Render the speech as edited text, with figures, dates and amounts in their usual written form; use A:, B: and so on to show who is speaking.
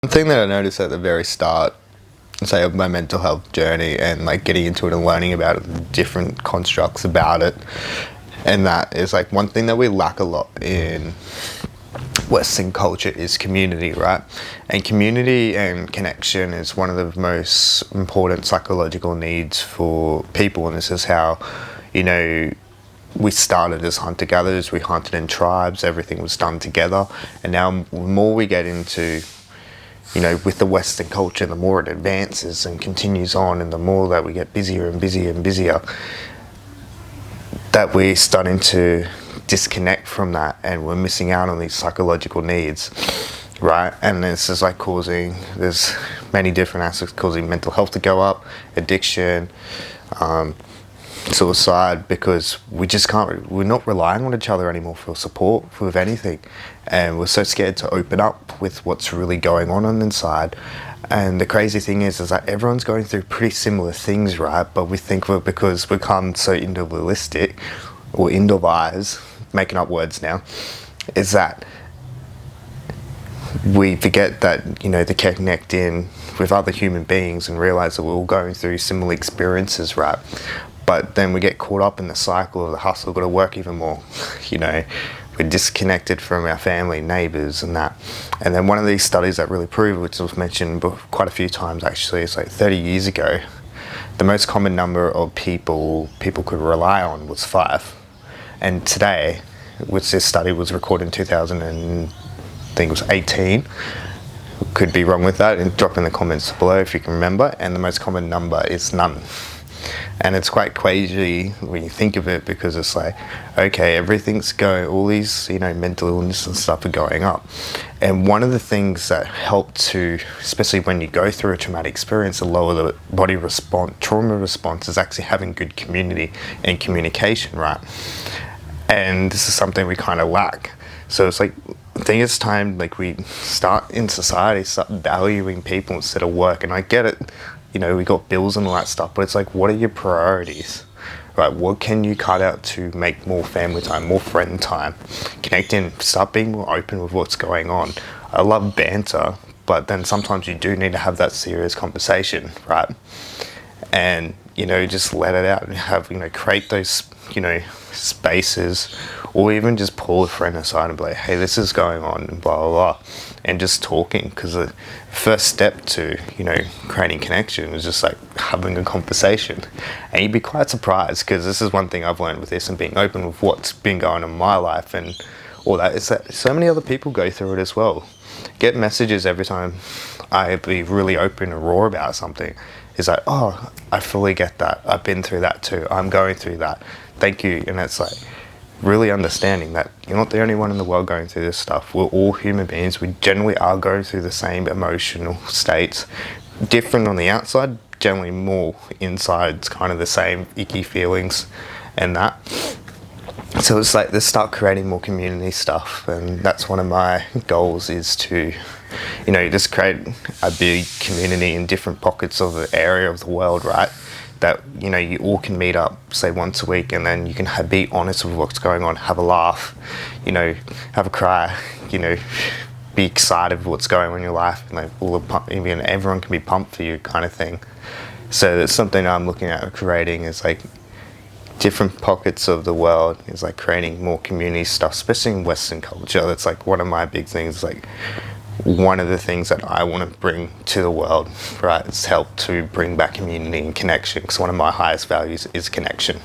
A: One thing that I noticed at the very start, say, of my mental health journey and like getting into it and learning about it, the different constructs about it, and that is like one thing that we lack a lot in Western culture is community, right? And community and connection is one of the most important psychological needs for people, and this is how, you know, we started as hunter-gatherers, we hunted in tribes, everything was done together, and now the more we get into, you know, with the Western culture, the more it advances and continues on, and the more that we get busier and busier and busier, that we're starting to disconnect from that, and we're missing out on these psychological needs, right? And this is like there's many different aspects causing mental health to go up, addiction, suicide, because we're not relying on each other anymore for support with anything, and we're so scared to open up with what's really going on inside. And the crazy thing is that everyone's going through pretty similar things, right? But we think because we become so individualistic or individualized, making up words now, is that we forget that, you know, to connect in with other human beings and realize that we're all going through similar experiences, right? But then we get caught up in the cycle of the hustle, got to work even more, you know, we're disconnected from our family, neighbors, and that. And then one of these studies that really proved, which was mentioned quite a few times actually, it's like 30 years ago, the most common number of people could rely on was 5. And today, which this study was recorded in 2000 and I think it was 18, could be wrong with that, and drop in the comments below if you can remember, and the most common number is none. And it's quite crazy when you think of it, because it's like, okay, everything's going, all these, you know, mental illness and stuff are going up. And one of the things that help to, especially when you go through a traumatic experience, to lower the body response, trauma response, is actually having good community and communication, right? And this is something we kind of lack. So it's like, I think it's time, like, we start in society, start valuing people instead of work. And I get it, you know, we got bills and all that stuff, but it's like, what are your priorities, right? What can you cut out to make more family time, more friend time, connect in, start being more open with what's going on. I love banter, but then sometimes you do need to have that serious conversation, right? And, you know, just let it out and have, you know, create those, you know, spaces, or even just pull a friend aside and be like, hey, this is going on, and blah, blah, blah. And just talking, because the first step to, you know, creating connection is just like having a conversation. And you'd be quite surprised, because this is one thing I've learned with this and being open with what's been going on in my life and all that, is that so many other people go through it as well. Get messages every time I be really open and raw about something. It's like, oh, I fully get that. I've been through that too. I'm going through that. Thank you. And it's like, really understanding that you're not the only one in the world going through this stuff. We're all human beings. We generally are going through the same emotional states. Different on the outside, generally more inside. It's kind of the same icky feelings and that. So it's like, let's start creating more community stuff. And that's one of my goals, is to, you know, just create a big community in different pockets of the area of the world, right? That, you know, you all can meet up, say, once a week, and then you can be honest with what's going on, have a laugh, you know, have a cry, you know, be excited with what's going on in your life, and like even everyone can be pumped for you, kind of thing. So that's something I'm looking at creating, is like different pockets of the world, is like creating more community stuff, especially in Western culture. That's like one of my big things, like one of the things that I want to bring to the world, right, is help to bring back community and connection, because one of my highest values is connection.